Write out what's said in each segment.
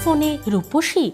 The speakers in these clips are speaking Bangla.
ফোনে রূপসী।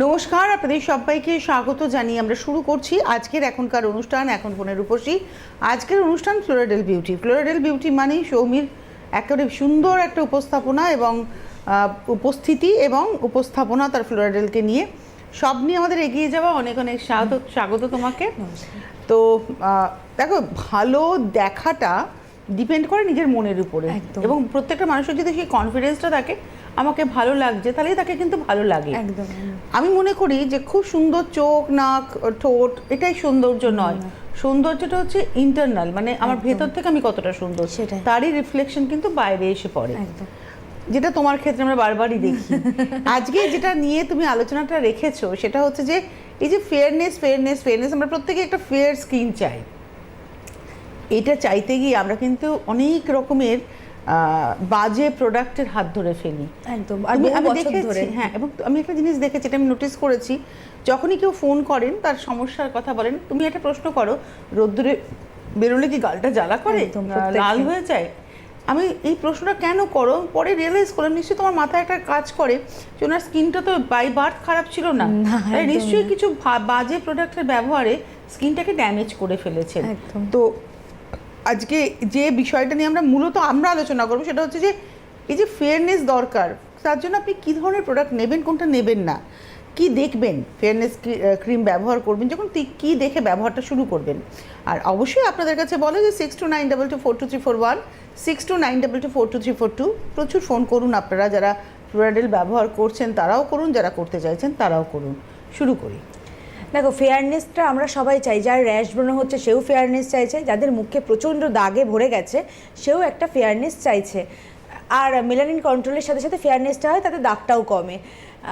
নমস্কার, আপনাদের সবাইকে স্বাগত জানিয়ে আমরা শুরু করছি আজকের এখনকার অনুষ্ঠান এখন ফোনে রূপসী। আজকের অনুষ্ঠান ফ্লোরাডেল বিউটি। ফ্লোরাডেল বিউটি মানেই সৌমির একেবারে সুন্দর একটা উপস্থাপনা এবং উপস্থিতি এবং উপস্থাপনা তার ফ্লোরাডেলকে নিয়ে সব নিয়ে আমাদের এগিয়ে যাওয়া। অনেক অনেক স্বাগত তোমাকে। তো দেখো, ভালো দেখাটা ডিপেন্ড করে নিজের মনের উপরে, এবং প্রত্যেকটা মানুষের যদি সেই কনফিডেন্সটা থাকে আমাকে ভালো লাগছে তাহলেই তাকে কিন্তু ভালো লাগে। একদম আমি মনে করি যে খুব সুন্দর চোখ, নাক, ঠোঁট এটাই সৌন্দর্য নয়। সৌন্দর্যটা হচ্ছে ইন্টারনাল, মানে আমার ভেতর থেকে আমি কতটা সুন্দর তারই রিফ্লেকশন কিন্তু বাইরে এসে পড়ে, যেটা তোমার ক্ষেত্রে আমরা বারবারই দেখি। আজকে যেটা নিয়ে তুমি আলোচনাটা রেখেছো সেটা হচ্ছে যে এই যে ফেয়ারনেস আমরা প্রত্যেকে একটা ফেয়ার স্কিন চাই। এটা চাইতে গিয়ে আমরা কিন্তু অনেক রকমের বাজে প্রোডাক্টের হাত ধরে ফেলি। একদম আমি দেখেছি, হ্যাঁ, এবং আমি একটা জিনিস দেখেছি, এটা আমি নোটিস করেছি, যখনই কেউ ফোন করেন তার সমস্যার কথা বলেন, তুমি একটা প্রশ্ন করো রোদ্দুরে বেরোলে কি গালটা জ্বালা করে, লাল হয়ে যায়? আমি এই প্রশ্নটা কেন করো পরে রিয়েলাইজ করলাম, নিশ্চয়ই তোমার মাথায় একটা কাজ করে যে ওনার স্কিনটা তো বাই বার্থ খারাপ ছিল না, নিশ্চয়ই কিছু বাজে প্রোডাক্টের ব্যবহারে স্কিনটাকে ড্যামেজ করে ফেলেছে। তো আজকে যে বিষয়টা নিয়ে মূলত আমরা আলোচনা করবো সেটা হচ্ছে যে এই যে ফেয়ারনেস দরকার, তার জন্য আপনি কী ধরনের প্রোডাক্ট নেবেন, কোনটা নেবেন না, কি দেখবেন, ফেয়ারনেস ক্রিম ব্যবহার করবেন যখন কী দেখে ব্যবহারটা শুরু করবেন। আর অবশ্যই আপনাদের কাছে বলে যে 6292242341 6292242342 প্রচুর ফোন করুন আপনারা, যারা ফ্লোরাডেল ব্যবহার করছেন তারাও করুন, যারা করতে চাইছেন তারাও করুন। শুরু করি। দেখো, ফেয়ারনেসটা আমরা সবাই চাই। যার র্যাশ ব্রণ হচ্ছে সেও ফেয়ারনেস চাইছে, যাদের মুখে প্রচণ্ড দাগে ভরে গেছে সেও একটা ফেয়ারনেস চাইছে। আর মেলানিন কন্ট্রোলের সাথে সাথে ফেয়ারনেসটা হয়, তাতে দাগটাও কমে।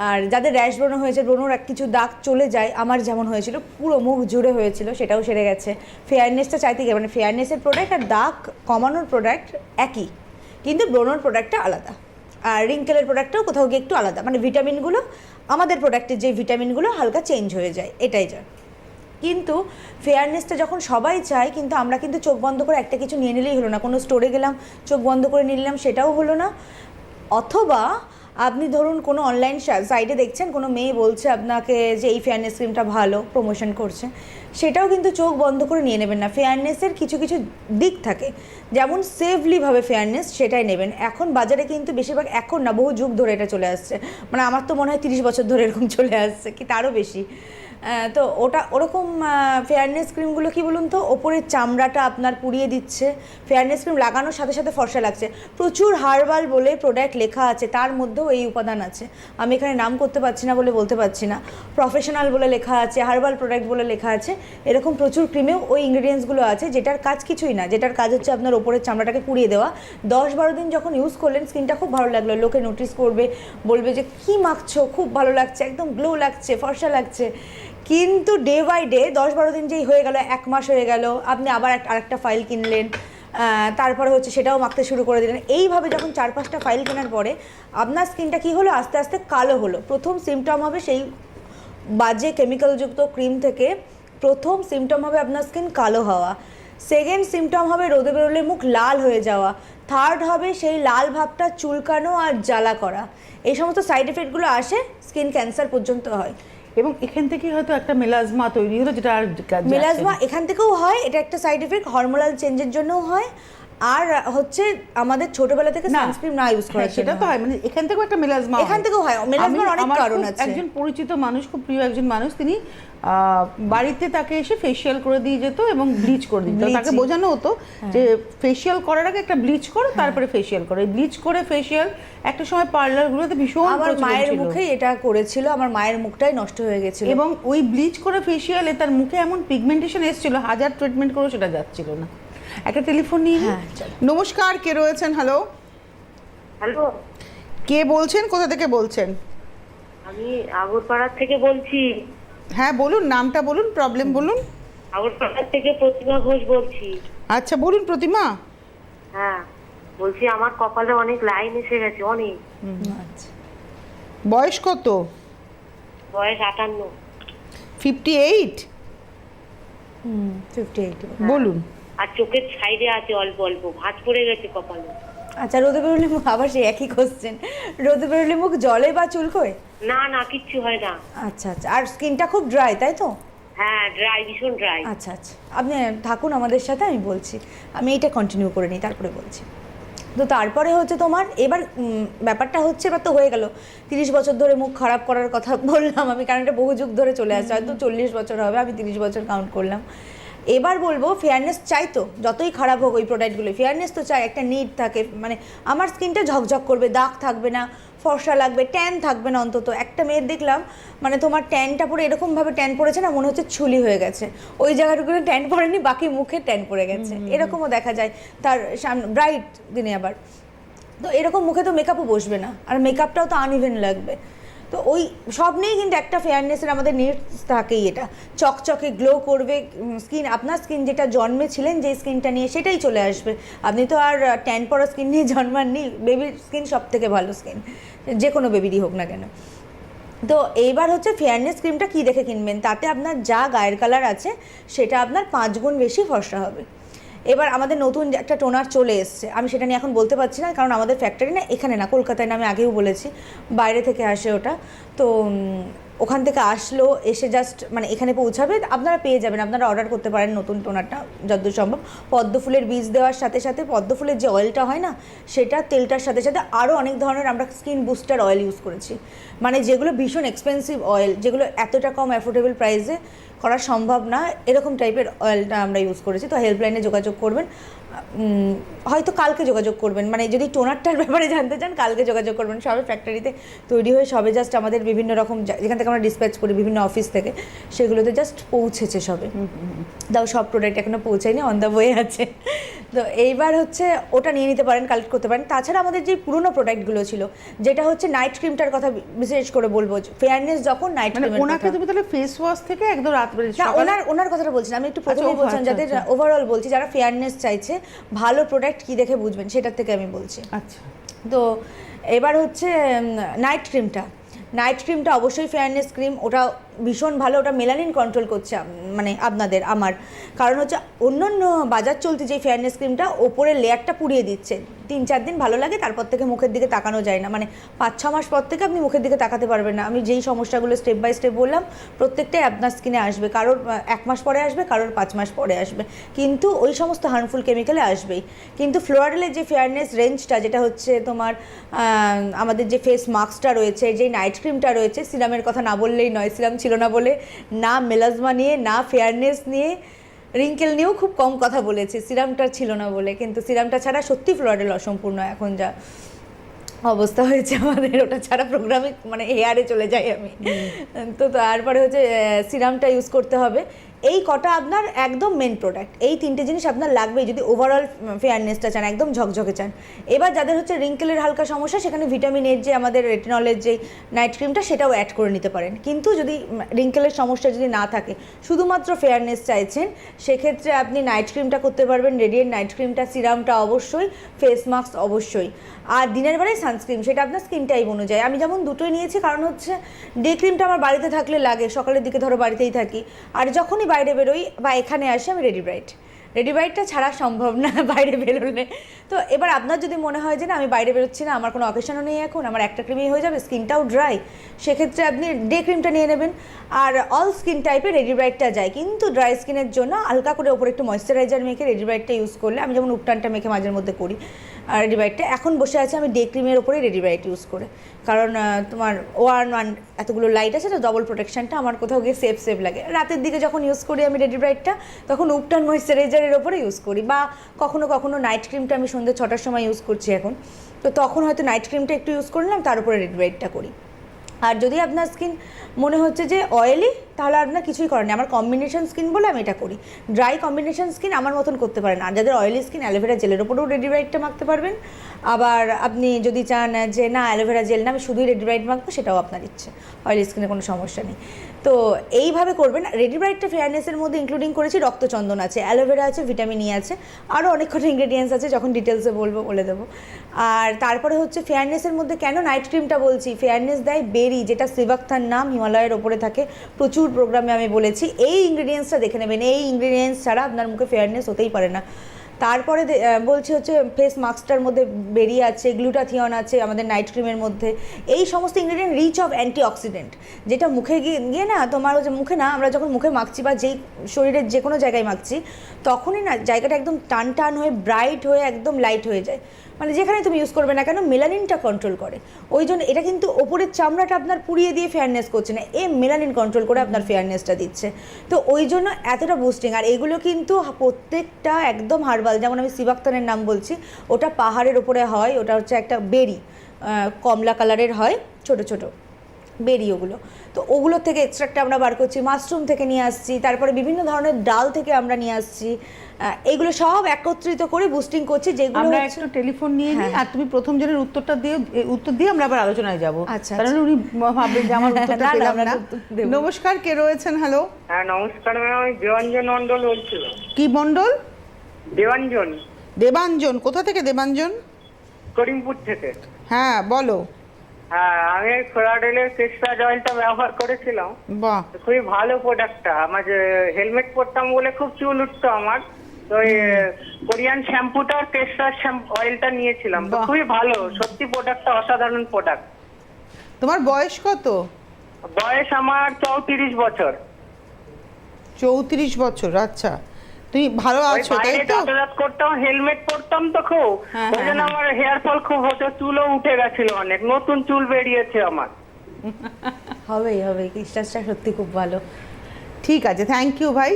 আর যাদের র্যাশ ব্রণ হয়েছে, ব্রণর কিছু দাগ চলে যায়, আমার যেমন হয়েছিল, পুরো মুখ জুড়ে হয়েছিল, সেটাও সেরে গেছে। ফেয়ারনেসটা চাইতে গিয়ে মানে ফেয়ারনেসের প্রোডাক্ট আর দাগ কমানোর প্রোডাক্ট একই, কিন্তু ব্রণর প্রোডাক্টটা আলাদা, আর রিঙ্কেলের প্রোডাক্টটাও কোথাও গিয়ে একটু আলাদা, মানে ভিটামিনগুলো আমাদের প্রোডাক্টের যে ভিটামিনগুলো হালকা চেঞ্জ হয়ে যায়, এটাই যা। কিন্তু ফেয়ারনেসটা যখন সবাই চায়, কিন্তু আমরা কিন্তু চোখ বন্ধ করে একটা কিছু নিয়ে নিলেই হলো না, কোনো স্টোরে গেলাম চোখ বন্ধ করে নিলাম সেটাও হলো না। অথবা আপনি ধরুন কোনো অনলাইন সাইটে দেখছেন কোনো মেয়ে বলছে আপনাকে যে এই ফেয়ারনেস ক্রিমটা ভালো, প্রমোশন করছে, সেটাও কিন্তু চোখ বন্ধ করে নিয়ে নেবেন না। ফেয়ারনেসের কিছু কিছু দিক থাকে, যেমন সেফলিভাবে ফেয়ারনেস সেটাই নেবেন। এখন বাজারে কিন্তু বেশিরভাগ, এখন না বহু যুগ ধরে এটা চলে আসছে, মানে আমার তো মনে হয় 30 বছর ধরে এরকম চলে আসছে, কি তারও বেশি। তো ওরকম ফেয়ারনেস ক্রিমগুলো কি বলুন তো, ওপরের চামড়াটা আপনার পুড়িয়ে দিচ্ছে। ফেয়ারনেস ক্রিম লাগানোর সাথে সাথে ফর্সা লাগছে। প্রচুর হার্বাল বলে প্রোডাক্ট লেখা আছে, তার মধ্যেও এই উপাদান আছে, আমি এখানে নাম করতে পারছি না বলে বলতে পারছি না। প্রফেশনাল বলে লেখা আছে, হার্বাল প্রোডাক্ট বলে লেখা আছে, এরকম প্রচুর ক্রিমেও ওই ইনগ্রিডিয়েন্টসগুলো আছে, যেটার কাজ কিছুই না, যেটার কাজ হচ্ছে আপনার ওপরের চামড়াটাকে পুড়িয়ে দেওয়া। 10-12 দিন যখন ইউজ করলেন, স্কিনটা খুব ভালো লাগলো, লোকে নোটিস করবে, বলবে যে কী মাখছো, খুব ভালো লাগছে, একদম গ্লো লাগছে, ফর্সা লাগছে। কিন্তু ডে বাই ডে 10-12 দিন যেই হয়ে গেল, 1 মাস হয়ে গেল, আপনি আবার আরেকটা ফাইল কিনলেন, তারপরে হচ্ছে সেটাও মাখতে শুরু করে দিলেন। এইভাবে যখন 4-5টা ফাইল কেনার পরে আপনার স্কিনটা কী হলো, আস্তে আস্তে কালো হলো। প্রথম সিমটম হবে সেই বাজে কেমিক্যালযুক্ত ক্রিম থেকে, প্রথম সিমটম হবে আপনার স্কিন কালো হওয়া। সেকেন্ড সিমটম হবে রোদে বেরোলে মুখ লাল হয়ে যাওয়া। থার্ড হবে সেই লাল ভাবটা চুলকানো আর জ্বালা করা। এই সমস্ত সাইড এফেক্টগুলো আসে, স্কিন ক্যান্সার পর্যন্ত হয়। এবং এখান থেকে হয়তো একটা মেলাজমা তৈরি হলো, যেটা আর মেলাজমা এখান থেকেও হয়, এটা একটা সাইড এফেক্ট। হরমোনাল চেঞ্জের জন্যও হয়, আর হচ্ছে আমাদের ছোটবেলা থেকে সানস্ক্রিন না ইউজ করার সেটা তো হয়, মানে এখান থেকেও একটা মেলাজমা এখান থেকেও হয়। মেলাজমার অনেক কারণ আছে। একজন পরিচিত মানুষ, খুব প্রিয় একজন মানুষ, তিনি বাড়িতে তাকে এসে ফেসিয়াল করে দিয়ে যেত এবং ব্লিচ করে দিত। তাকে বোঝানো হতো যে ফেসিয়াল করার আগে একটা ব্লিচ করো, তারপরে ফেসিয়াল করো। ব্লিচ করে ফেসিয়াল একটা সময় পার্লারগুলোতে ভীষণ আমার মায়ের মুখেই এটা করেছিল, আমার মায়ের মুখটাই নষ্ট হয়ে গেছিল। এবং ওই ব্লিচ করে ফেসিয়ালে তার মুখে এমন পিগমেন্টেশন এসেছিল, হাজার ট্রিটমেন্ট করেও সেটা যাচ্ছিল না। একটা টেলিফোন নিয়ে। নমস্কার, কে রয়েছেন? হ্যালো হ্যালো, কে বলছেন, কোথা থেকে বলছেন? আমি আগরপাড়ার থেকে বলছি। হ্যাঁ বলুন, নামটা বলুন, প্রবলেম বলুন। আগরপাড়ার থেকে প্রতিমা ঘোষ বলছি। আচ্ছা বলুন প্রতিমা। হ্যাঁ, বলছি আমার কপালে অনেক লাইন এসে গেছে, অনেক। আচ্ছা, বয়স কত? বয়স 58। 58? 58। বলুন। আর চোখের সাইডে আছে অল্প অল্প ভাঁজ পড়ে গেছে কপালে। আচ্ছা, রোদে বেরোলে মুখ, আবার সেই একই কোশ্চেন, রোদে বেরোলে মুখ জলে বা চুলকোয়? না না, কিচ্ছু হয় না। আচ্ছা আচ্ছা, আর স্কিনটা খুব ড্রাই, তাই তো? হ্যাঁ, ড্রাই, ভীষণ ড্রাই। আচ্ছা আচ্ছা, আপনি থাকুন আমাদের সাথে, আমি বলছি। আমি এইটা কন্টিনিউ করে নিই, তারপরে বলছি। তো তারপরে হচ্ছে তোমার এবার ব্যাপারটা হচ্ছে, এবার তো হয়ে গেল 30 বছর ধরে মুখ খারাপ করার কথা বললাম আমি, কারণ এটা বহু যুগ ধরে চলে আসছে, হয়তো 40 বছর হবে, আমি 30 বছর কাউন্ট করলাম। এবার বলবো, ফেয়ারনেস চাই তো, যতই খারাপ হোক ওই প্রোডাক্টগুলো, ফেয়ারনেস তো চাই, একটা নিট থাকে, মানে আমার স্কিনটা ঝকঝক করবে, দাগ থাকবে না, ফর্সা লাগবে, ট্যান থাকবে না অন্তত। একটা মেয়ের দেখলাম, মানে তোমার ট্যানটা পরে এরকমভাবে ট্যান পড়েছে না, মনে হচ্ছে ছুলি হয়ে গেছে, ওই জায়গাটুকুনে ট্যান পড়েনি, বাকি মুখে ট্যান পড়ে গেছে, এরকমও দেখা যায় তার সামনে ব্রাইট দিনে। আবার তো এরকম মুখে তো মেকআপও বসবে না, আর মেকআপটাও তো আনইভেন লাগবে। তো ওই সব নিয়েই কিন্তু একটা ফেয়ারনেসের আমাদের নিডস থাকেই, এটা চকচকে গ্লো করবে স্কিন। আপনার স্কিন যেটা জন্মেছিলেন যে স্কিনটা নিয়ে, সেটাই চলে আসবে। আপনি তো আর ট্যান পড়া স্কিন নিয়ে জন্মাননি। বেবির স্কিন সব থেকে ভালো স্কিন, যে কোনো বেবিরই হোক না কেন। তো এইবার হচ্ছে ফেয়ারনেস ক্রিমটা কী দেখে কিনবেন, তাতে আপনার যা গায়ের কালার আছে সেটা আপনার 5 গুণ বেশি ফর্সা হবে। এবার আমাদের নতুন একটা টোনার চলে এসছে, আমি সেটা নিয়ে এখন বলতে পারছি না, কারণ আমাদের ফ্যাক্টরি না এখানে না, কলকাতায় না, আমি আগেও বলেছি, বাইরে থেকে আসে ওটা। তো ওখান থেকে আসলো, এসে জাস্ট মানে এখানে পৌঁছাবে, আপনারা পেয়ে যাবেন, আপনারা অর্ডার করতে পারেন নতুন টোনারটা যতদূর সম্ভব। পদ্ম ফুলের বীজ দেওয়ার সাথে সাথে পদ্ম ফুলের যে অয়েলটা হয় না, সেটা তেলটার সাথে সাথে আরও অনেক ধরনের আমরা স্কিন বুস্টার অয়েল ইউজ করেছি, মানে যেগুলো ভীষণ এক্সপেন্সিভ অয়েল, যেগুলো এতটা কম অ্যাফোর্ডেবল প্রাইসে করা সম্ভব না, এরকম টাইপের অয়েলটা আমরা ইউজ করেছি। তো হেল্পলাইনে যোগাযোগ করবেন, হয়তো কালকে যোগাযোগ করবেন, মানে যদি টোনারটার ব্যাপারে জানতে চান কালকে যোগাযোগ করবেন। সবে ফ্যাক্টরিতে তৈরি হয়ে সবে জাস্ট আমাদের বিভিন্ন রকম যেখান থেকে আমরা ডিসপ্যাচ করি বিভিন্ন অফিস থেকে, সেগুলোতে জাস্ট পৌঁছেছে সবে। তাও সব প্রোডাক্ট এখনও পৌঁছায়নি, অন দ্য ওয়ে আছে। তো এইবার হচ্ছে ওটা নিয়ে নিতে পারেন, কালেক্ট করতে পারেন। তাছাড়া আমাদের যে পুরোনো প্রোডাক্টগুলো ছিল, যেটা হচ্ছে নাইট ক্রিমটার কথা বিশেষ করে বলবো, ফেয়ারনেস যখন নাইট ক্রিম, ওনাকে তুমি তাহলে ফেস ওয়াশ থেকে একদম রাত বেরিয়ে ওনার কথাটা বলছি না, আমি একটু প্রথমেই বলছিলাম যাদের ওভারঅল বলছি, যারা ফেয়ারনেস চাইছে, ভালো প্রোডাক্ট কী দেখে বুঝবেন সেটার থেকে আমি বলছি। আচ্ছা, তো এবার হচ্ছে নাইট ক্রিমটা অবশ্যই ফেয়ারনেস ক্রিম, ওটা ভীষণ ভালো, ওটা মেলানিন কন্ট্রোল করছে, মানে আপনাদের আমার। কারণ হচ্ছে অন্য বাজার চলতি যে ফেয়ারনেস ক্রিমটা ওপরের লেয়ারটা পুড়িয়ে দিচ্ছে, 3-4 দিন ভালো লাগে, তারপর থেকে মুখের দিকে তাকানো যায় না, মানে 5-6 মাস পর থেকে আপনি মুখের দিকে তাকাতে পারবেন না। আমি যেই সমস্যাগুলো স্টেপ বাই স্টেপ বললাম, প্রত্যেকটাই আপনার স্কিনে আসবে, কারোর 1 মাস পরে আসবে, কারোর 5 মাস পরে আসবে, কিন্তু ওই সমস্ত হার্মফুল কেমিক্যালে আসবেই। কিন্তু ফ্লোরাডেলের যে ফেয়ারনেস রেঞ্জটা, যেটা হচ্ছে তোমার আমাদের যে ফেস মাস্কটা রয়েছে, যে নাইট ক্রিমটা রয়েছে, সিরামের কথা না বললেই নয়, সিরাম ছিল না বলে না মেলাজমা নিয়ে, না ফেয়ারনেস নিয়ে, রিঙ্কেল নিয়েও খুব কম কথা বলেছি, সিরামটা ছিল না বলে। কিন্তু সিরামটা ছাড়া সত্যি ফ্লোরাডেল অসম্পূর্ণ, এখন যা অবস্থা হয়েছে আমাদের, ওটা ছাড়া প্রোগ্রামে মানে হেয়ারে চলে যাই আমি। তো তারপরে হচ্ছে সিরামটা ইউজ করতে হবে। এই কটা আপনার একদম মেন প্রোডাক্ট, এই তিনটে জিনিস আপনার লাগবেই যদি ওভারঅল ফেয়ারনেসটা চান, একদম ঝকঝকে চান। এবার যাদের হচ্ছে রিঙ্কেলের হালকা সমস্যা, সেখানে ভিটামিন এর যে আমাদের রেটিনলের যে নাইট ক্রিমটা সেটাও অ্যাড করে নিতে পারেন। কিন্তু যদি রিঙ্কেলের সমস্যা যদি না থাকে, শুধুমাত্র ফেয়ারনেস চাইছেন, সেক্ষেত্রে আপনি নাইট ক্রিমটা করতে পারবেন, রেডিয়েন্ট নাইট ক্রিমটা, সিরামটা অবশ্যই, ফেস মাস্ক অবশ্যই, আর দিনের বেলায় সানস্ক্রিন, সেটা আপনার স্কিন টাইপ অনুযায়ী। আমি যেমন দুটোই নিয়েছি, কারণ হচ্ছে ডে ক্রিমটা আমার বাড়িতে থাকলে লাগে, সকালের দিকে ধরো বাড়িতেই থাকি, আর যখনই বাইরে বেরোই বা এখানে আসি আমি রেডি ব্রাইটটা ছাড়া সম্ভব না বাইরে বেরোলে। তো এবার আপনার যদি মনে হয় যে না আমি বাইরে বেরোচ্ছি না, আমার কোনো অকেশনও নেই এখন, আমার একটা ক্রিমই হয়ে যাবে, স্কিনটাও ড্রাই, সেক্ষেত্রে আপনি ডে ক্রিমটা নিয়ে নেবেন। আর অল স্কিন টাইপে রেডি ব্রাইটটা যায়, কিন্তু ড্রাই স্কিনের জন্য হালকা করে ওপরে একটু ময়েশ্চারাইজার মেখে রেডি ব্রাইটটা ইউজ করলে, আমি যেমন উপটানটা মেখে মাঝের মধ্যে করি রেডি ব্রাইটটা, এখন বসে আছে আমি ডে ক্রিমের ওপরেই রেডি ব্রাইট ইউজ করে, কারণ তোমার ওয়ান এতগুলো লাইট আছে তো, ডবল প্রোটেকশনটা আমার কোথাও গিয়ে সেফ লাগে। রাতের দিকে যখন ইউজ করি আমি রেডি ব্রাইটটা, তখন উপটান ময়েশ্চারাইজারের ওপরে ইউজ করি, বা কখনো নাইট ক্রিমটা আমি সন্ধ্যে 6টার সময় ইউজ করছি এখন, তো তখন হয়তো নাইট ক্রিমটা একটু ইউজ করলাম, তার উপরে রেডি ব্রাইটটা করি। আর যদি আপনার স্কিন মনে হচ্ছে যে অয়েলি, তাহলে আপনার কিছুই করেন না, আমার কম্বিনেশন স্কিন বলে আমি এটা করি। ড্রাই কম্বিনেশন স্কিন আমার মতন করতে পারেন, আর যাদের অয়েলি স্কিন অ্যালোভেরা জেলের ওপরেও রেডি ব্রাইটটা মাখতে পারবেন। আবার আপনি যদি চান যে না অ্যালোভেরা জেল না, আমি শুধুই রেডি ব্রাইট মাখবো, সেটাও আপনার ইচ্ছে, অয়েলি স্কিনে কোনো সমস্যা নেই। তো এইভাবে করবেন। রেডি ব্রাইটটা ফেয়ারনেসের মধ্যে ইনক্লুডিং করেছি রক্তচন্দন আছে, অ্যালোভেরা আছে, ভিটামিন ই আছে, আরও অনেক কটা ইনগ্রেডিয়েন্টস আছে, যখন ডিটেলসে বলে দেবো। আর তারপরে হচ্ছে ফেয়ারনেসের মধ্যে কেন নাইট ক্রিমটা বলছি, ফেয়ারনেস দেয় বেরি, যেটা সিভাক্থার নাম, হিমালয়ের ওপরে থাকে, প্রচুর প্রোগ্রামে আমি বলেছি। এই ইনগ্রেডিয়েন্টসটা দেখে নেবেন, এই ইনগ্রেডিয়েন্টস ছাড়া আপনার মুখে ফেয়ারনেস হতেই পারে না। তারপরে বলছি হচ্ছে ফেস মাস্কটার মধ্যে বেরি আছে, গ্লুটাথিয়ন আছে আমাদের নাইট ক্রিমের মধ্যে, এই সমস্ত ইনগ্রেডিয়েন্ট রিচ অফ অ্যান্টিঅক্সিডেন্ট, যেটা মুখে গিয়ে না তোমার হচ্ছে, মুখে না আমরা যখন মুখে মাখছি বা যেই শরীরের যে কোনো জায়গায় মাখছি, তখনই না জায়গাটা একদম টান হয়ে ব্রাইট হয়ে একদম লাইট হয়ে যায়, মানে যেখানে তুমি ইউজ করবে না কেন মেলানিনটা কন্ট্রোল করে। ওই জন্য এটা কিন্তু ওপরের চামড়াটা আপনার পুড়িয়ে দিয়ে ফেয়ারনেস করছে না, মেলানিন কন্ট্রোল করে আপনার ফেয়ারনেসটা দিচ্ছে। তো ওই জন্য এতটা বুস্টিং। আর এগুলো কিন্তু প্রত্যেকটা একদম হার্বাল, যেমন আমি সিভাক্তানের নাম বলছি, ওটা পাহাড়ের ওপরে হয়, ওটা হচ্ছে একটা বেরি, কমলা কালারের হয়, ছোট ছোট বেরি ওগুলো, তো ওগুলো থেকে এক্সট্রাক্ট আমরা বার করছি, মাশরুম থেকে নিয়ে আসছি, তারপরে বিভিন্ন ধরনের ডাল থেকে আমরা নিয়ে আসছি, এগুলো সব একত্রিত করে বুস্টিং করছি, যেগুলো আমরা একটু টেলিফোন নিয়ে নিই, আর তুমি প্রথম জনের উত্তর দিয়ে আমরা আবার আলোচনায় যাব। আচ্ছা, কারণ উনি ভাববেন যে আমার উত্তরটা পেলাম না। নমস্কার, কে রয়েছেন? হ্যালো। হ্যাঁ নমস্কার ম্যাম, আমি দেবাঞ্জন মন্ডল বলছিলাম। কি মন্ডল? দেবাঞ্জন। দেবাঞ্জন, কোথা থেকে দেবাঞ্জন? করিমপুর থেকে। হ্যাঁ বলো। হ্যাঁ, আমি ফ্লোরাডেলের ফেসওয়াশ অয়েলটা ব্যবহার করেছিলাম। বাহ, খুবই ভালো প্রোডাক্টটা। আমার হেলমেট পরতাম বলে খুব চুল উঠতো আমার, তো কোরিয়ান শ্যাম্পুটা ফেসওয়াশ অয়েলটা নিয়েছিলাম, তো খুবই ভালো, সত্যি প্রোডাক্টটা অসাধারণ প্রোডাক্ট। তোমার বয়স কত? বয়স আমার 34 বছর। 34 বছর, আচ্ছা। তুমি ভালো আছো তাই তো? যাতায়াত করতাম, হেলমেট পরতাম তো খুব, ওই জন্য আমার হেয়ার ফল খুব হতো, চুলও উঠে গেছিল অনেক, নতুন চুল বেরিয়েছে আমার। হবেই বিশ্বাসটা সত্যি খুব ভালো। ঠিক আছে, থ্যাংক ইউ ভাই,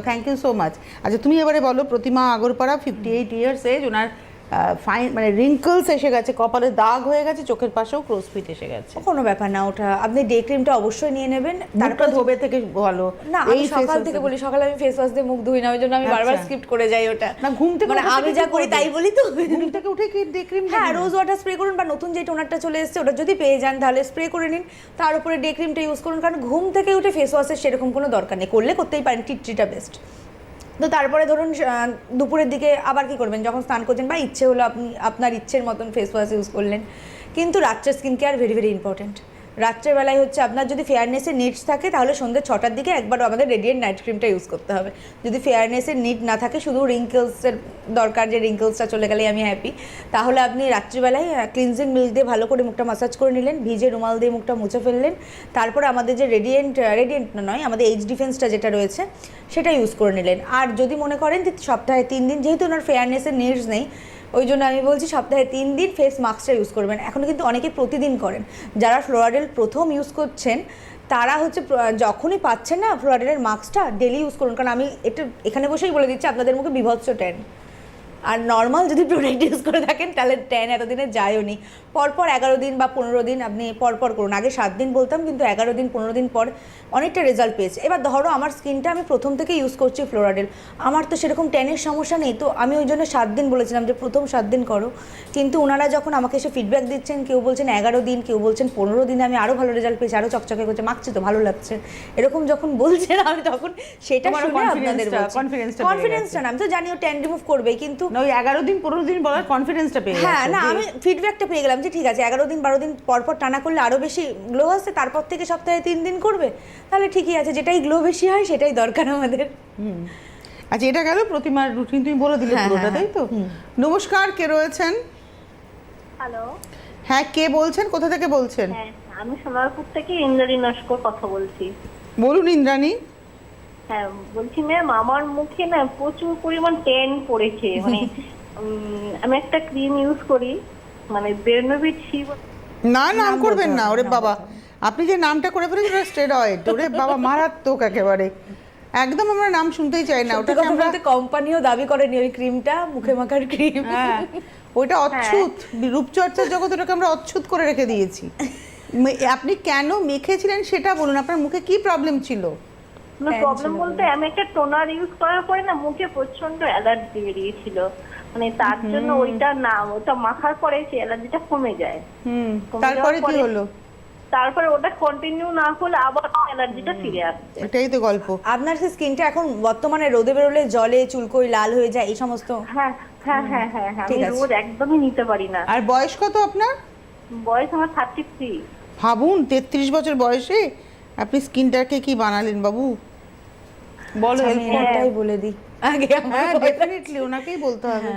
থ্যাংক ইউ সো মাচ। আচ্ছা তুমি এবারে বলো, প্রতিমা আগরপাড়া, 58 ইয়ার্স এজ, ওনার ফাইন মানে রিঙ্কলস এসে গেছে, কপালে দাগ হয়ে গেছে, চোখের পাশেও ক্রোসফিট এসে গেছে। কোনো ব্যাপার না, ওটা আপনি ডে ক্রিমটা অবশ্যই নিয়ে নেবেন। তারপর ধোবে থেকে ভালো না, আমি সকাল থেকে বলি, সকালে আমি ফেস ওয়াশ দিয়ে মুখ ধুই না, ওই জন্য আমি বারবার স্কিপ করে যাই ওটা। না ঘুম থেকে মানে আমি যা করি তাই বলি, তো ঘুম থেকে উঠে কি ডে ক্রিম? হ্যাঁ, রোজ ওয়াটার স্প্রে করুন, বা নতুন যে টোনারটা চলে এসেছে ওটা যদি পেয়ে যান তাহলে স্প্রে করে নিন, তার উপরে ডে ক্রিমটা ইউজ করুন, কারণ ঘুম থেকে উঠে ফেস ওয়াশের সেরকম কোনো দরকার নেই, করতেই পারেন, টিট্রিটা বেস্ট। তো তারপরে ধরুন দুপুরের দিকে আবার কি করবেন, যখন স্নান করছেন বা ইচ্ছে হলো আপনি আপনার ইচ্ছের মতন ফেস ওয়াশ ইউজ করলেন। কিন্তু রাত্রের স্কিন কেয়ার ভেরি ইম্পর্টেন্ট। রাত্রেবেলায় হচ্ছে আপনার যদি ফেয়ারনেসের নিডস থাকে, তাহলে সন্ধ্যে 6টার দিকে একবার আমাদের রেডিয়েন্ট নাইট ক্রিমটা ইউজ করতে হবে। যদি ফেয়ারনেসের নিড না থাকে, শুধু রিঙ্কেলসের দরকার, যে রিঙ্কেলসটা চলে গেলেই আমি হ্যাপি, তাহলে আপনি রাত্রিবেলায় ক্লিনজিং মিল্ক দিয়ে ভালো করে মুখটা মাসাজ করে নিলেন, ভিজে রুমাল দিয়ে মুখটা মুছে ফেললেন, তারপরে আমাদের যে রেডিয়েন্ট নয়, আমাদের এইচ ডিফেন্সটা যেটা রয়েছে সেটা ইউজ করে নিলেন। আর যদি মনে করেন যে সপ্তাহে 3 দিন, যেহেতু ওনার ফেয়ারনেসের নিডস নেই, ওই জন্য আমি বলছি সপ্তাহে 3 দিন ফেস মাস্কটা ইউজ করবেন। এখন কিন্তু অনেকে প্রতিদিন করেন, যারা ফ্লোরাডেল প্রথম ইউজ করছেন তারা হচ্ছে যখনই পাচ্ছেন না ফ্লোরাডেলের মাস্কটা ডেলি ইউজ করুন, কারণ আমি এটা এখানে বসেই বলে দিচ্ছি, আপনাদের মুখে বিভৎস ট্যান, আর নর্মাল যদি প্রোডাক্ট ইউজ করে থাকেন তাহলে ট্যান এতদিনে যায়ও নি। পরপর 11 দিন বা 15 দিন আপনি পরপর করুন। আগে 7 দিন বলতাম, কিন্তু 11 দিন 15 দিন পর অনেকটা রেজাল্ট পেয়েছে। এবার ধরো আমার স্কিনটা আমি প্রথম থেকে ইউজ করছি ফ্লোরাডেল, আমার তো সেরকম ট্যানের সমস্যা নেই, তো আমি ওই জন্য 7 দিন বলেছিলাম যে প্রথম 7 দিন করো। কিন্তু ওনারা যখন আমাকে এসে ফিডব্যাক দিচ্ছেন, কেউ বলছেন 11 দিন, কেউ বলছেন 15 দিনে আমি আরও ভালো রেজাল্ট পেয়েছি, আরও চকচকে করছে, মাখছি তো ভালো লাগছে, এরকম যখন বলছেন আমি তখন সেটা তোমার শুনে আপনাদের confidence-টা কনফিডেন্সটা না, আমি তো জানি ও ট্যান রিমুভ করবেই, কিন্তু না ওই 11 দিন 15 দিন বলার কনফিডেন্সটা পেয়ে হ্যাঁ গেছো না যে- আমি ফিডব্যাকটা পেয়ে গেলাম যে ঠিক আছে 11 দিন 12 দিন পরপর টানা করলে আরও বেশি গ্লো আসছে, তারপর থেকে সপ্তাহে 3 দিন করবে, তাহলে ঠিকই আছে, যেটাই গ্লো বেশি হয় সেটাই দরকার আমাদের। আচ্ছা, এটা গেল প্রতিমার রুটিন, তুমি বলে দিলে হ্যাঁ, পুরোটা, হ্যাঁ, তাই তো? নমস্কার, কে রয়েছেন? হ্যালো, হ্যাঁ, কে বলছেন, কোথা থেকে বলছেন? হ্যাঁ আমি সোনারপুর থেকে ইন্দ্রাণী নস্কর কথা বলছি। বলুন ইন্দ্রাণী। হ্যাঁ বলছি ম্যাম, আমার মুখে না প্রচুর পরিমাণ ট্যান পড়েছে, মানে আমি একটা ক্রিম ইউজ করি, মানে বেরনোভিট সি। না, নাম নাম করবেন বলতে না, হবে, ওরে নাম বাবা, বলতে হবে। আপনি যে নামটা করে ফেলেছেন ওটা স্টেরয়েড, ওরে বাবা মারাত্মক একেবারে, একদম আমরা নাম শুনতেই চাই না। সত্যি ওটাকে কথা আমরা, বলতে কোম্পানিও দাবি করেনি ওই ক্রিমটা মুখে মাখার ক্রিম। হ্যাঁ ওইটা অচ্ছুত, রূপচর্চার জগৎ ওটাকে আমরা অচ্ছুত করে রেখে দিয়েছি। আপনি কেন মেখেছিলেন সেটা বলুন, আপনার মুখে কি প্রবলেম ছিল? প্রবলেম বলতে আমি একটা টোনার ইউজ করার পরে না মুখে প্রচন্ড অ্যালার্জি বেরিয়েছিল, মানে তার জন্য ওইটা না, ওটা মাখার পরে সেই অ্যালার্জিটা কমে যায়। কমে তারপরে যাওয়ার কি পরে- হলো? তারপরে ওটা কন্টিনিউ না হলে আবার অ্যালার্জিটা ফিরে আসছে। এটাই তো গল্প। আপনার সেই স্কিনটা এখন বর্তমানে রোদে বেরোলে জলে চুলকোই লাল হয়ে যায় এই সমস্ত? হ্যাঁ হ্যাঁ হ্যাঁ হ্যাঁ হ্যাঁ, ঠিক আমি আছে। রোদ একদমই নিতে পারি না। আর বয়স কত আপনার? বয়স আমার 33। ভাবুন 33 বছর বয়সে আপনি স্কিনটাকে কি বানালেন বাবু, বলো আমি help করো। এটাই বলে দিই আগে আমার হ্যাঁ কথা। ডেফিনেটলি ওনাকেই বলতে হবে।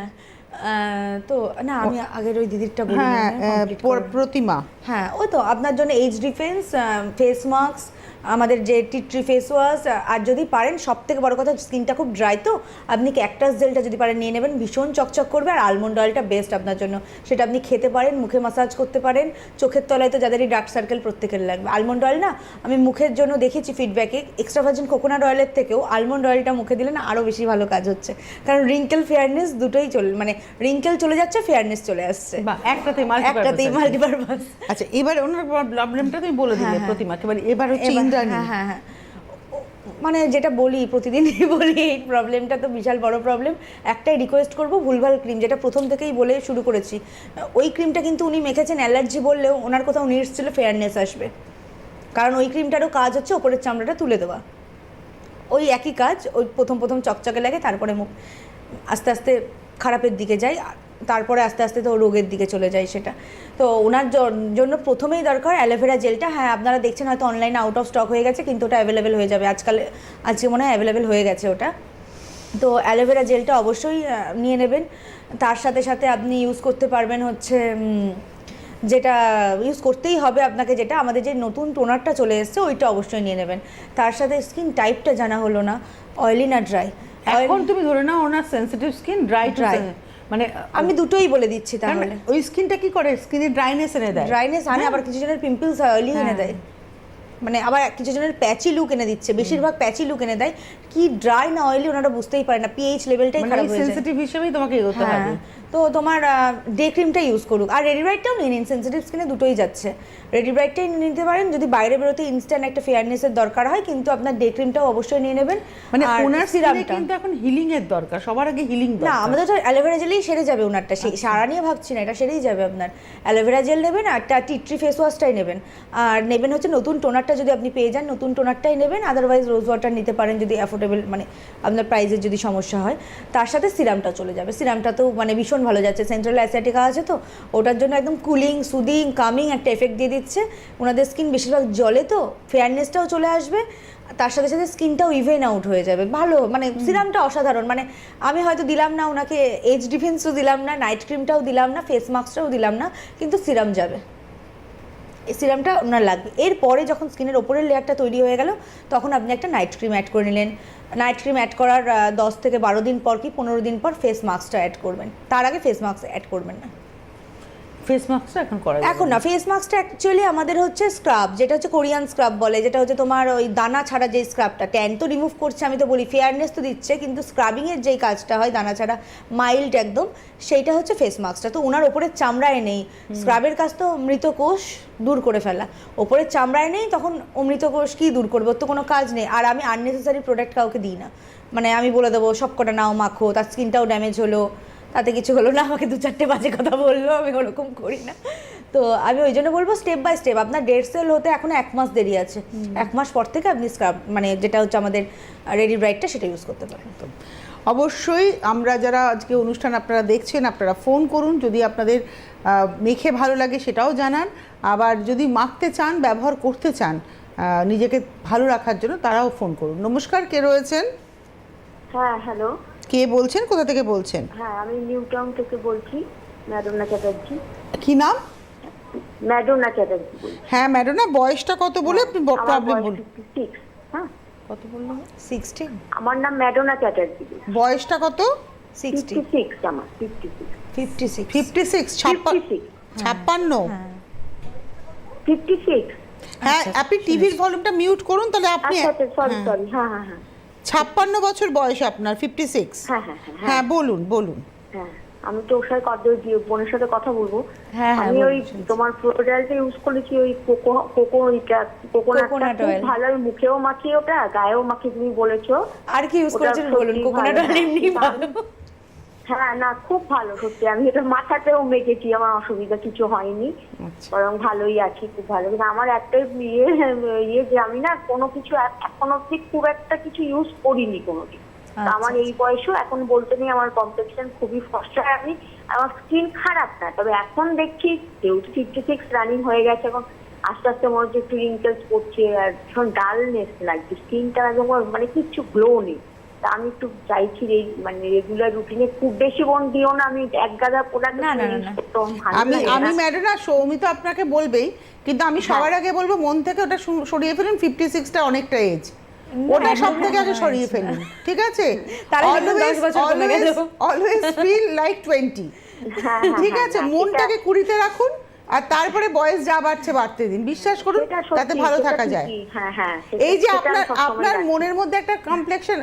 হ্যাঁ, তো না আমি আগের ওই দিদিরটা বলি না, হ্যাঁ, complete করে। প্রতিমা। হ্যাঁ ওই তো আপনার জন্য এইচ ডিফেন্স ফেস মাস্ক, আমাদের যে টি ফেস ওয়াশ, আর যদি পারেন সব থেকে বড় কথা স্কিনটা খুব ড্রাই, তো আপনি ক্যাকটাস জেলটা যদি পারেন নিয়ে নেবেন, ভীষণ চকচক করবে, আর আলমন্ড অয়েলটা বেস্ট আপনার জন্য, সেটা আপনি খেতে পারেন, মুখে মাসাজ করতে পারেন, চোখের তলায় তো যাদেরই ডার্ক সার্কেল প্রত্যেকের লাগবে। আলমন্ড অয়েল না আমি মুখের জন্য দেখেছি ফিডব্যাকে, এক্সট্রা ভার্জিন কোকোনাট অয়েলের থেকেও আলমন্ড অয়েলটা মুখে দিলে না আরও বেশি ভালো কাজ হচ্ছে, কারণ রিঙ্কেল ফেয়ারনেস দুটোই মানে রিঙ্কেল চলে যাচ্ছে, ফেয়ারনেস চলে আসছে, বা একটাতেই একটাতেই মাল্টিপারপাস। আচ্ছা, এবার ওনার প্রবলেমটা তুমি বলে দিলে প্রতিমাকে, এবার হচ্ছে এবার- ইন্দ্রাণী। হ্যাঁ হ্যাঁ হ্যাঁ, মানে যেটা বলি প্রতিদিনই বলি, এই প্রবলেমটা তো বিশাল বড় প্রবলেম। একটাই রিকোয়েস্ট করব, ভুলভাল ক্রিম, যেটা প্রথম থেকেই বলে শুরু করেছি, ওই ক্রিমটা কিন্তু উনি মেখেছেন অ্যালার্জি বললেও ওনার কোথাও নিডস ছিল ফেয়ারনেস আসবে, কারণ ওই ক্রিমটারও কাজ হচ্ছে ওপরের চামড়াটা তুলে দেওয়া, ওই একই কাজ, ওই প্রথম প্রথম চকচকে লাগে, তারপরে মুখ আস্তে আস্তে খারাপের দিকে যায়, তারপরে আস্তে আস্তে তো রোগের দিকে চলে যায় সেটা। তো ওনার জন্য প্রথমেই দরকার অ্যালোভেরা জেলটা। হ্যাঁ আপনারা দেখছেন হয়তো অনলাইনে আউট অফ স্টক হয়ে গেছে, কিন্তু ওটা অ্যাভেলেবেল হয়ে যাবে আজকে মনে হয় অ্যাভেলেবেল হয়ে গেছে ওটা। তো অ্যালোভেরা জেলটা অবশ্যই নিয়ে নেবেন। তার সাথে সাথে আপনি ইউজ করতে পারবেন হচ্ছে যেটা ইউজ করতেই হবে আপনাকে, যেটা আমাদের যে নতুন টোনারটা চলে এসেছে ওইটা অবশ্যই নিয়ে নেবেন। তার সাথে স্কিন টাইপটা জানা হলো না, অয়েলি না ড্রাই। এখন তুমি ধরে নাও ওনার সেনসিটিভ স্কিন, ড্রাই Dry। মানে আমি দুটোই বলে দিচ্ছি তাহলে। ওই স্কিনটা কি করে, স্কিনে ড্রাইনেস এনে দেয়, ড্রাইনেস আনে, আবার কিছু জনের পিম্পলস অয়েলি এনে দেয়, মানে আবার কিছু জনের প্যাচি লুক এনে দিচ্ছে, বেশিরভাগ প্যাচি লুক এনে দেয়। কি ড্রাই না অয়েলি ওনারা বুঝতেই পারে না, পিএইচ লেভেলটাই খারাপ হয়ে যায়। সেনসিটিভ হিসেবেই তোমাকে এগোতে হবে। হ্যাঁ, তো তোমার ডে ক্রিমটা ইউজ করুক, আর রেডি ব্রাইটটাও নিয়ে নিন, সেনসিটিভ স্কিনে দুটোই যাচ্ছে, রেডি ব্রাইটটাই নিয়ে নিতে পারেন যদি বাইরে বেরোতে ইনস্ট্যান্ট একটা ফেয়ারনেসের দরকার হয়, কিন্তু আপনার ডে ক্রিমটাও অবশ্যই নিয়ে নেবেন। মানে আর ওনার স্কিনে সিরামটা কিন্তু এখন হিলিং এর দরকার, সবার আগে হিলিং না, দরকার। আমাদের তো অ্যালোভেরা জেলেই সেরে যাবে ওনারটা, সেই সারা নিয়ে ভাবছি না, এটা সেরেই যাবে আপনার। অ্যালোভেরা জেল নেবেন, আর টি ফেস ওয়াশটাই নেবেন, আর নেবেন হচ্ছে নতুন টোনারটা যদি আপনি পেয়ে যান নতুন টোনারটাই নেবেন, আদারওয়াইজ রোজ ওয়াটার নিতে পারেন যদি অ্যাফোর্ডেবল, মানে আপনার প্রাইসের যদি সমস্যা হয়। তার সাথে সিরামটা চলে যাবে, সিরামটা তো মানে ভীষণ ভালো যাচ্ছে, সেন্ট্রাল অ্যাসিয়াটিকা আছে তো ওটার জন্য একদম কুলিং সুদিং কামিং একটা এফেক্ট দিয়ে দিচ্ছে। ওনাদের স্কিন বেশিরভাগ জলে, তো ফেয়ারনেসটাও চলে আসবে, তার সাথে সাথে স্কিনটাও ইভেন আউট হয়ে যাবে ভালো, মানে সিরামটা অসাধারণ। মানে আমি হয়তো দিলাম না ওনাকে এজ ডিফেন্সও দিলাম না, নাইট ক্রিমটাও দিলাম না, ফেস মাস্কটাও দিলাম না, কিন্তু সিরাম যাবে, এই সিরামটা ওনার লাগবে। এরপরে যখন স্কিনের ওপরের লেয়ারটা তৈরি হয়ে গেল তখন আপনি একটা নাইট ক্রিম অ্যাড করে নিলেন। নাইট ক্রিম অ্যাড করার 10 থেকে 12 দিন পর কি 15 দিন পর ফেস মাস্কটা অ্যাড করবেন, তার আগে ফেস মাস্ক অ্যাড করবেন না। ফেস মাস্কটা এখন করা যাবে এখন না, ফেস মাস্কটা অ্যাকচুয়ালি আমাদের হচ্ছে স্ক্রাব, যেটা হচ্ছে কোরিয়ান স্ক্রাব বলে, যেটা হচ্ছে তোমার ওই দানা ছাড়া যে স্ক্রাবটা, ট্যান তো রিমুভ করছে আমি তো বলি, ফেয়ারনেস তো দিচ্ছে, কিন্তু স্ক্রাবিংয়ের যেই কাজটা হয় দানা ছাড়া মাইল্ড একদম, সেইটা হচ্ছে ফেস মাস্কটা। তো ওনার ওপরের চামড়ায় নেই, স্ক্রাবের কাজ তো মৃত কোষ দূর করে ফেলা, ওপরের চামড়ায় নেই, তখন ও মৃত কোষ কী দূর করবে, ওর তো কোনো কাজ নেই। আর আমি আননেসেসারি প্রোডাক্ট কাউকে দিই না, মানে আমি বলে দেবো সব কটা নাও মাখো, তার স্কিনটাও ড্যামেজ হলো, তাতে কিছু হলো না, আমাকে 2-4টে বাজে কথা বললো, আমি ওরকম করি না। তো আমি ওই জন্য বলবো স্টেপ বাই স্টেপ, আপনার 1.5 সেল হতে এখনো 1 মাস দেরি আছে, 1 মাস পর থেকে আপনি স্ক্রাব মানে যেটা হচ্ছে আমাদের রেডি ব্রাইটটা সেটা ইউজ করতে পারেন। তো অবশ্যই আমরা যারা আজকে অনুষ্ঠান আপনারা দেখছেন, আপনারা ফোন করুন, যদি আপনাদের মেখে ভালো লাগে সেটাও জানান, আবার যদি মাখতে চান, ব্যবহার করতে চান নিজেকে ভালো রাখার জন্য, তারাও ফোন করুন। নমস্কার, কে রয়েছেন? হ্যাঁ হ্যালো, কে বলছেন, কোথা থেকে বলছেন? হ্যাঁ আমি নিউ টাউন থেকে বলছি, ম্যাডোনা চ্যাটার্জি। কি নাম? ম্যাডোনা চ্যাটার্জি বলছি। হ্যাঁ ম্যাডাম, না বয়সটা কত বলে আপনি আমার প্রবলেম বয়স বলুন। 56। হ্যাঁ, কত বললেন? 16 আমার নাম ম্যাডোনা চ্যাটার্জি। বয়সটা কত? 60 56 আমার 56 56 56 56 56। 56। হ্যাঁ, আপনি টিভির ভলিউমটা মিউট করুন, তাহলে আপনি আচ্ছা আচ্ছা, সরি সরি, হ্যাঁ হ্যাঁ হ্যাঁ 56 বছর বয়স আপনার, 56। হ্যাঁ হ্যাঁ হ্যাঁ হ্যাঁ বলুন বলুন। হ্যাঁ, আমি তো ওর সাথে বোনের সাথে কথা বলবো। হ্যাঁ, আমি ওই বলুন। তোমার প্রোডাক্টটা ইউজ করেছি, ওই কোকোনাটটা Coconut খুব oil। ভালো, আমি মুখেও মাখি, ওটা গায়েও মাখি, তুমি বলেছো। আর কি ইউজ ওটা করেছেন বলুন? সত্যি কোকোনাট ভালো, অয়েল এমনি হ্যাঁ, ভালো। হ্যাঁ না খুব ভালো সত্যি, আমি এটা মাথাতেও মেখেছি, আমার অসুবিধা কিছু হয়নি, আচ্ছা। বরং ভালোই আছি, খুব ভালো। কিন্তু আমার একটাই ইয়ে যে আমি না কোনো কিছু এখন অব্দি খুব একটা কিছু ইউজ করিনি কোনোদিন। তা আমার এই বয়সেও এখন বলতে নেই, আমার কমপ্লেক্সন খুবই ফর্সা, আমি আমার স্কিন খারাপ না, তবে এখন দেখছি যেহেতু 56 রানিং হয়ে গেছে, এখন আস্তে আস্তে মনে হচ্ছে একটু রিঙ্কেলস পড়ছে, আর ভীষণ ডালনেস লাগছে, স্কিনটা যখন মানে কিছু গ্লো নেই। তা আমি একটু চাইছি এই মানে রেগুলার রুটিনে খুব বেশি বোন দিও না, আমি এক গাদা প্রোডাক্ট না, না, না, না। আমি ম্যাডাম, সৌমি তো আপনাকে বলবেই, কিন্তু আমি সবার আগে বলবো মন থেকে ওটা সরিয়ে ফেলুন। 56টা অনেকটা এজ, ওটা সব থেকে আগে সরিয়ে ফেলুন, ঠিক আছে? তাহলে দেখবেন 10 বছর কমে গেল। অলওয়েজ ফিল লাইক 20, ঠিক আছে? মনটাকে 20-তে রাখুন, আর তারপরে বয়স যা বাড়ছে বাড়তে দিন, বিশ্বাস করুন তাতে ভালো থাকা যায়। হ্যাঁ হ্যাঁ, এই যে আপনার মনের মধ্যে একটা কমপ্লেক্সন,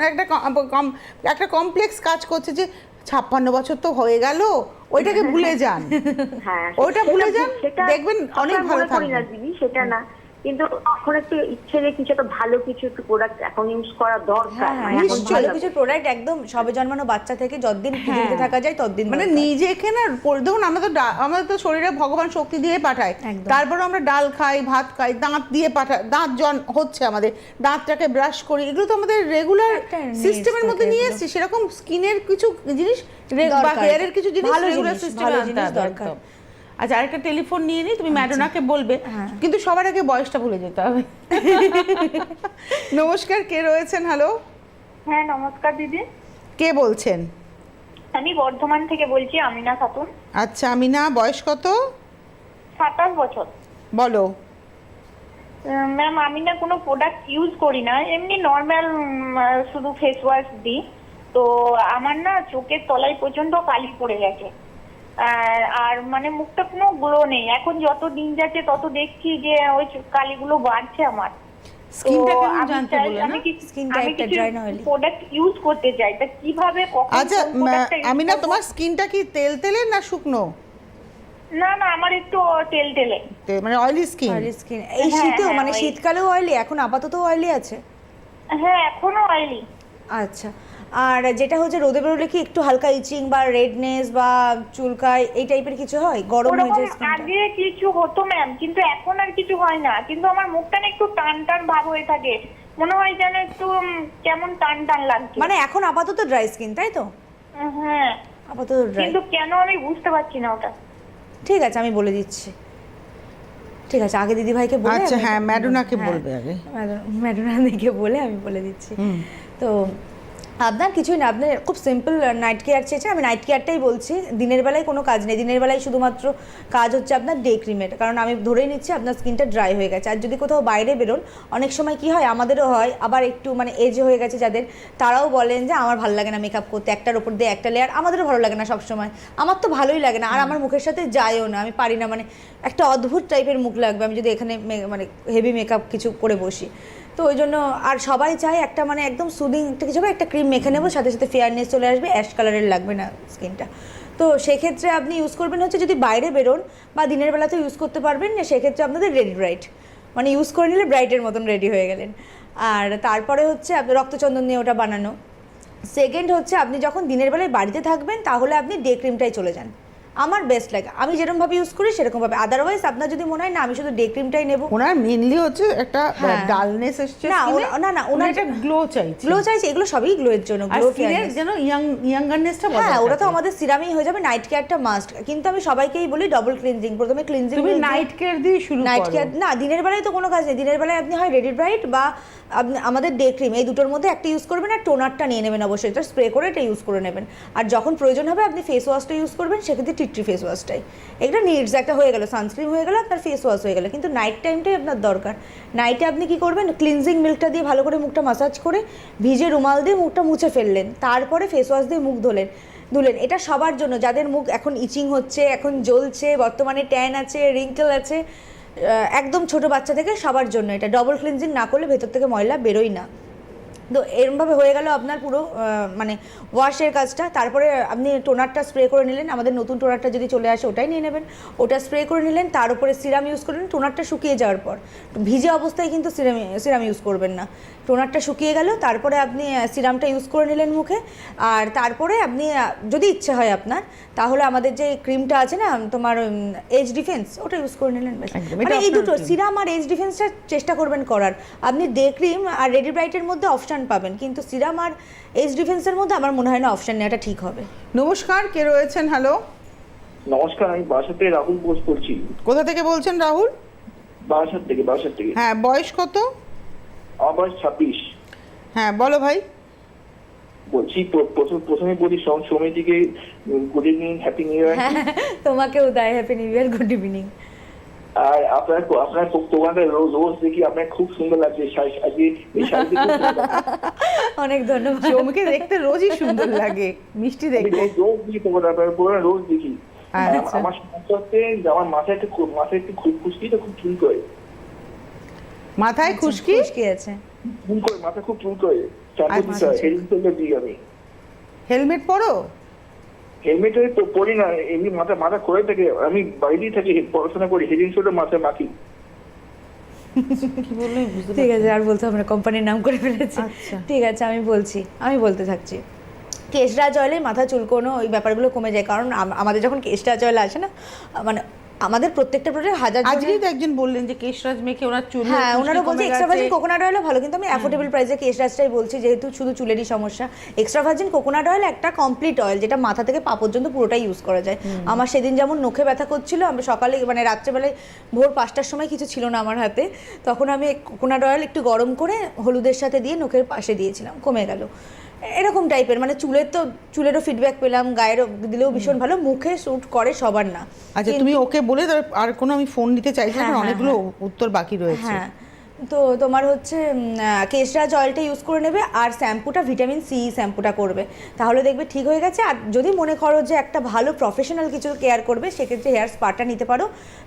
একটা কমপ্লেক্স কাজ করছে যে 56 বছর তো হয়ে গেল, ওইটাকে ভুলে যান। হ্যাঁ, ওইটা ভুলে যান, সেটা দেখবেন অনেক ভালো থাকবে না থাকবে। দিদি, সেটা না, কিন্তু এখন একটু ইচ্ছে যে কিছু একটা ভালো কিছু একটু প্রোডাক্ট এখন ইউজ করা দরকার। হ্যাঁ, মানে এখন ভালো ভালো কিছু প্রোডাক্ট একদম সবে জন্মানো বাচ্চা থেকে যতদিন পৃথিবীতে থাকা যায় ততদিন মানে দরকার। নিজেকে না দেখুন, আমাদের তো শরীরে ভগবান শক্তি দিয়ে পাঠায়, একদম। তারপর আমরা ডাল খাই, ভাত খাই, দাঁত দিয়ে পাঠায়, দাঁত হচ্ছে আমাদের, দাঁতটাকে ব্রাশ করি, এগুলো তো আমাদের রেগুলার একটা needs সিস্টেমের মধ্যে থাকে নিয়ে এগুলো। এসেছি। সেরকম স্কিনের কিছু জিনিস বা দরকার। হেয়ারের কিছু জিনিস ভালো রেগুলার জিনিস, সিস্টেমে ভালো আনতে জিনিস হবে দরকার। একদম। আচ্ছা, আরেকটা টেলিফোন নিয়ে নিই, তুমি ম্যাডোনাকে বলবে, হ্যাঁ। কিন্তু সবার আগে বয়সটা ভুলে যেতে হবে। নমস্কার, কে রয়েছেন? হ্যালো, হ্যাঁ নমস্কার দিদি, কে বলছেন? আমি বর্ধমান থেকে বলছি, আমিনা খাতুন। আচ্ছা আমিনা, বয়স কত? 27 বছর। বলো। ম্যাম আমি না কোনো প্রোডাক্ট ইউজ করি না, এমনি নর্মাল শুধু ফেস ওয়াশ দিই। তো আমার না চোখের তলায় প্রচন্ড কালি পড়ে গেছে, আর মানে মুখটা কোনো গ্লো নেই। এখন যত দিন যাচ্ছে তত দেখছি যে ওই কালিগুলো বাড়ছে আমার। স্কিনটা কেমন জানতে বলে না? Skin type-টা dry না oily? প্রোডাক্ট ইউজ করতে চাই, তা কিভাবে কখন আচ্ছা কোন productটা use আমিনা, করবো? তোমার স্কিনটা কি তেল না শুকনো? না না, আমার একটু তেল মানে অয়েলি স্কিন? অয়েলি স্কিন এই হ্যাঁ, শীতেও, হ্যাঁ, মানে oily। শীতকালেও অয়েলি, এখন আপাতত অয়েলি আছে। হ্যাঁ এখনো অয়েলি। আচ্ছা, আর যেটা হচ্ছে রোদে বেরোলে কি একটু হালকা ইচিং বা রেডনেস বা চুলকায় এই টাইপের কিছু হয়? গরম হয়ে যায় ওরকম স্কিনটা? আগে কিছু হতো ম্যাম, কিন্তু এখন আর কিছু হয় না, কিন্তু আমার মুখটা না একটু টান ভাব হয়ে থাকে, মনে হয় যেন একটু কেমন টান লাগছে। মানে এখন আপাতত ড্রাই স্কিন, তাই তো? হ্যাঁ, আপাতত ড্রাই। কিন্তু কেন আমি বুঝতে পারছি না ওটা। ঠিক আছে, আমি বলে দিচ্ছি। ঠিক আছে, আগে দিদি ভাইকে বলে আচ্ছা, আমি- হ্যাঁ, ম্যাডোনাকে হ্যাঁ, বলবে আগে। ম্যাডোনাকে বলে আমি বলে দিচ্ছি। তো আপনার কিছুই না, আপনি খুব সিম্পল নাইট কেয়ার চেয়েছেন, আমি নাইট কেয়ারটাই বলছি। দিনের বেলায় কোনো কাজ নেই, দিনের বেলায় শুধুমাত্র কাজ হচ্ছে আপনার ডে ক্রিমের, কারণ আমি ধরেই নিচ্ছি আপনার স্কিনটা ড্রাই হয়ে গেছে। আর যদি কোথাও বাইরে বেরোন, অনেক সময় কি হয়, আমাদেরও হয়, আবার একটু মানে এজ হয়ে গেছে যাদের, তারাও বলেন যে আমার ভালো লাগে না মেকআপ করতে, একটার উপর দিয়ে একটা লেয়ার, আমাদেরও ভালো লাগে না সবসময়, আমার তো ভালোই লাগে না, আর আমার মুখের সাথে যায়ও না, আমি পারি না, মানে একটা অদ্ভুত টাইপের মুখ লাগবে আমি যদি এখানে মানে হেভি মেকআপ কিছু করে বসি। তো ওই জন্য আর সবাই চায় একটা মানে একদম সুদিং একটা কিছু হবে, একটা ক্রিম মেখে নেবো, সাথে সাথে ফেয়ারনেস চলে আসবে, অ্যাশ কালারের লাগবে না স্কিনটা। তো সেক্ষেত্রে আপনি ইউজ করবেন হচ্ছে, যদি বাইরে বেরোন বা দিনের বেলাতেও ইউজ করতে পারবেন না, সেক্ষেত্রে আপনাদের রেডি ব্রাইট, মানে ইউজ করে নিলে ব্রাইটের মতন রেডি হয়ে গেলেন। আর তারপরে হচ্ছে আপনি রক্তচন্দন নিয়ে ওটা বানানো। সেকেন্ড হচ্ছে আপনি যখন দিনের বেলায় বাড়িতে থাকবেন, তাহলে আপনি ডে ক্রিমটাই চলে যান, আমার বেস্ট লাগে, আমি যেরকমভাবে ইউজ করি সেরকমভাবে। আদারওয়াইজ আপনার যদি মনে হয় না আমি শুধু ডে ক্রিমটাই নেবো, ওনার মেইনলি হচ্ছে একটা হ্যাঁ। ডালনেস এসছে, না, skin-এ। না, ওনার একটা গ্লো চাইছে, গ্লো চাইছে, এগুলো সবই গ্লোয়ের জন্য, আর গ্লো স্কিনের যেন ইয়াঙ্গারনেসটা বজায় হ্যাঁ, ওটা তো থাকে। আমাদের সিরামই হয়ে যাবে, নাইট কেয়ারটা মাস্ট। কিন্তু আমি সবাইকেই বলি ডবল ক্লিনজিং, প্রথমে ক্লিনজিং, তুমি নাইট কেয়ার দিয়ে শুরু নাইট করো। কেয়ার না, দিনের বেলায় তো কোনো কাজ নেই, দিনের বেলায় আপনি হয় রেডি ব্রাইট বা আপনি আমাদের ডে ক্রিম, এই দুটোর মধ্যে একটা ইউজ করবেন, আর টোনারটা নিয়ে নেবেন অবশ্যই, এটা স্প্রে করে এটা ইউজ করে নেবেন। আর যখন প্রয়োজন হবে আপনি ফেস ওয়াশটা ইউজ করবেন, সেক্ষেত্রে টিট্রি ফেস ওয়াশটাই, এটা নিডস একটা হয়ে গেল, সানস্ক্রিন হয়ে গেল, আপনার ফেস ওয়াশ হয়ে গেল। কিন্তু নাইট টাইমটাই আপনার দরকার। নাইটে আপনি কি করবেন, ক্লিনজিং মিল্কটা দিয়ে ভালো করে মুখটা মাসাজ করে ভিজে রুমাল দিয়ে মুখটা মুছে ফেললেন, তারপরে ফেস ওয়াশ দিয়ে মুখ ধুলেন। এটা সবার জন্য, যাদের মুখ এখন ইচিং হচ্ছে, এখন জ্বলছে, বর্তমানে ট্যান আছে, রিঙ্কেল আছে, একদম ছোট বাচ্চা থেকে সবার জন্য এটা। ডবল ক্লিনজিং না করলে ভেতর থেকে ময়লা বেরোয় না। তো এরমভাবে হয়ে গেল আপনার পুরো মানে ওয়াশের কাজটা। তারপরে আপনি টোনারটা স্প্রে করে নিলেন, আমাদের নতুন টোনারটা যদি চলে আসে ওটাই নিয়ে নেবেন, ওটা স্প্রে করে নিলেন, তার উপরে সিরাম ইউজ করলেন। টোনারটা শুকিয়ে যাওয়ার পর, ভিজে অবস্থায় কিন্তু সিরাম ইউজ করবেন না, টোনারটা শুকিয়ে গেল, তারপরে আপনি সিরামটা ইউজ করে নিলেন মুখে। আর তারপরে আপনি যদি ইচ্ছে হয় আপনার, তাহলে আমাদের যে ক্রিমটা আছে না তোমার এজ ডিফেন্স, ওটা ইউজ করে নিলেন। মানে এই দুটো সিরাম আর এজ ডিফেন্সটা চেষ্টা করবেন করার। আপনি ডে ক্রিম আর রেডি ব্রাইটের মধ্যে অপশান পাবেন, কিন্তু সিরাম আর এজ ডিফেন্সের মধ্যে আমার মনে হয় না অপশান নেওয়াটা ঠিক হবে। নমস্কার, কে রয়েছেন? হ্যালো, নমস্কার, আমি বারাসাত থেকে রাহুল বোস করছি। কোথা থেকে বলছেন রাহুল? বারাসাত থেকে। হ্যাঁ, বয়স কত? আমার বয়স 26। হ্যাঁ বলো ভাই। বলছি প্রথমে বলি সমিতিকে good evening, happy new year. তোমাকে Uday, happy new year, good evening. আর আপনার তোমাদের রোজ দেখি আপনার খুব সুন্দর লাগছে, আজকে এই শাড়িতে খুব সুন্দর লাগছে। অনেক ধন্যবাদ। সৌমিকে দেখতে রোজই সুন্দর লাগে, মিষ্টি আমি দেখতে। রোজ দেখি তোমাদের, আপনার রোজ দেখি। আচ্ছা। আমার সমস্যা হচ্ছে যে আমার মাথায় একটু খুশকি, তো খুব চুল করে মাথায় খুশকি? খুশকি আছে, চুল করে, মাথা খুব চুল করে। আচ্ছা। হেলমেট পরো? হেলমেট তো পরি না, এমনি মাথা করে থাকে, আমি বাইরেই থাকি, পড়াশোনা করি, হেডিং শোটা মাথায় মাখি। কি বললে বুঝতে ঠিক আছে, আর বলতে হবে না, কোম্পানির নাম করে ফেলেছি। আচ্ছা। ঠিক আছে, আমি বলতে থাকছি। কেশরাজ অয়েলে মাথা চুলকোনো ওই ব্যাপারগুলো কমে যায়, কারণ আমাদের যখন কেশরাজ অয়েল আসে না, মানে আমাদের প্রত্যেকটা প্রোডাক্ট হাজার আজকেই তো একজন বললেন যে কেশরাজ মেখে ওনার চুল, হ্যাঁ, ওনারা বলছে এক্সট্রা ভার্জিন কোকোনাট অয়েলও ভালো, কিন্তু আমি অ্যাফোর্ডেবল প্রাইসে কেশরাজটাই বলছি, যেহেতু শুধু চুলেরই সমস্যা। এক্সট্রা ভার্জিন কোকোনাট অয়েল একটা কমপ্লিট অয়েল, যেটা মাথা থেকে পা পর্যন্ত পুরোটাই ইউজ করা যায়। আমার সেদিন যেমন নখে ব্যথা করছিল, আমি সকালে মানে রাত্রেবেলায় ভোর 5টার সময় কিছু ছিল না আমার হাতে, তখন আমি কোকোনাট অয়েল একটু গরম করে হলুদের সাথে দিয়ে নখের পাশে দিয়েছিলাম, কমে গেল। এরকম টাইপের মানে চুলেরও ফিডব্যাক পেলাম, গায়েরও দিলেও ভীষণ ভালো, মুখে স্যুট করে সবার না। আচ্ছা, তুমি ওকে বলে আর কোনো আমি ফোন নিতে চাইছি না, অনেকগুলো উত্তর বাকি রয়েছে। হ্যাঁ, তো তোমার হচ্ছে কেশরাজ অয়েলটা ইউজ করে নেবে, আর শ্যাম্পুটা ভিটামিন সি শ্যাম্পুটা করবে, তাহলে দেখবে ঠিক হয়ে গেছে। আর যদি মনে করো যে একটা ভালো প্রফেশনাল কিছু কেয়ার করবে, সেক্ষেত্রে হেয়ার স্পাটা নিতে পারো।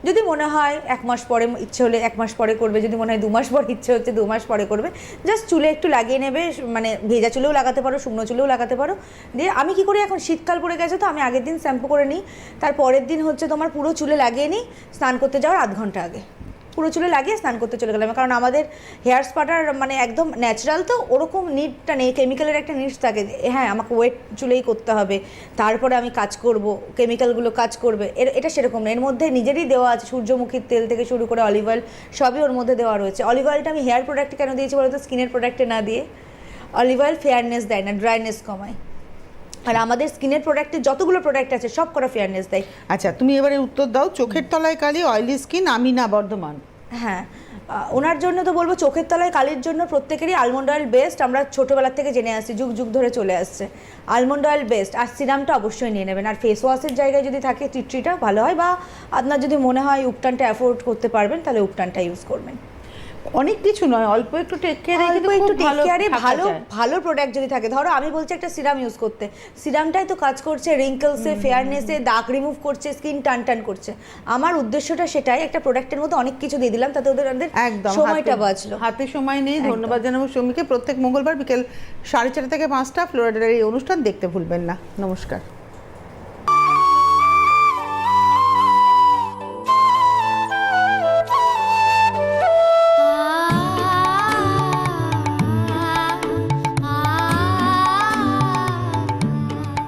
যদি মনে হয় 1 মাস পরে ইচ্ছে হলে 1 মাস পরে করবে, যদি মনে হয় 2 মাস পরে ইচ্ছে হচ্ছে 2 মাস পরে করবে, জাস্ট চুলে একটু লাগিয়ে নেবে, মানে ভেজা চুলেও লাগাতে পারো, শুকনো চুলেও লাগাতে পারো। দিয়ে আমি কি করি, এখন শীতকাল পড়ে গেছে তো আমি আগের দিন শ্যাম্পু করে নিই, তার পরের দিন হচ্ছে তোমার পুরো চুলে লাগিয়ে নিই, স্নান করতে যাওয়ার আধ ঘন্টা আগে পুরো চুলে লাগিয়ে স্নান করতে চলে গেলাম। কারণ আমাদের হেয়ার স্পাটার মানে একদম ন্যাচারাল, তো ওরকম নিডটা নেই, কেমিক্যালের একটা নিডস থাকে, হ্যাঁ আমাকে ওয়েট চুলেই করতে হবে, তারপরে আমি কাজ করব, কেমিক্যালগুলো কাজ করবে, এটা সেরকম না। এর মধ্যে নিজেরই দেওয়া আছে, সূর্যমুখীর তেল থেকে শুরু করে অলিভ অয়েল সবই ওর মধ্যে দেওয়া রয়েছে। অলিভ অয়েলটা আমি হেয়ার প্রোডাক্টে কেন দিয়েছি বলতো, স্কিনের প্রোডাক্টে না দিয়ে, অলিভ অয়েল ফেয়ারনেস দেয় না, ড্রাইনেস কমায়, আর আমাদের স্কিনের প্রোডাক্টে যতগুলো প্রোডাক্ট আছে সব করা ফেয়ারনেস দেয়। আচ্ছা, তুমি এবারে উত্তর দাও। চোখের তলায় কালি, অয়েলি স্কিন, আমি না বর্ধমান। হ্যাঁ, ওনার জন্য তো বলবো চোখের তলায় কালির জন্য প্রত্যেকেরই আলমন্ড অয়েল বেস্ট, আমরা ছোটোবেলা থেকে জেনে আসছি, যুগ যুগ ধরে চলে আসছে। আলমন্ড অয়েল বেস্ট, আর সিরামটা অবশ্যই নিয়ে নেবেন। আর ফেস ওয়াশের জায়গায় যদি থাকে টিট্রিটা ভালো হয়, বা আপনার যদি মনে হয় উপটানটা অ্যাফোর্ড করতে পারবেন তাহলে উপটানটা ইউজ করবেন। অনেক কিছু নয়, অল্প একটু টেক কেয়ারে অল্প একটু টেক কেয়ারে ভালো যায়। ভালো প্রোডাক্ট যদি থাকে, ধরো আমি বলছি একটা সিরাম ইউজ করতে, সিরামটাই তো কাজ করছে রিঙ্কলসে, ফেয়ারনেসে, দাগ রিমুভ করছে, স্কিন টান টান করছে। আমার উদ্দেশ্যটা সেটাই, একটা প্রোডাক্টের মধ্যে অনেক কিছু দিয়ে দিলাম, তাতে ওদের একদম সময়টা বাঁচলো। হাতে সময় নেই। ধন্যবাদ জানাবো সৌমিকে। প্রত্যেক মঙ্গলবার বিকেল 4:30 থেকে 5টা ফ্লোরিডার এই অনুষ্ঠান দেখতে ভুলবেন না। নমস্কার।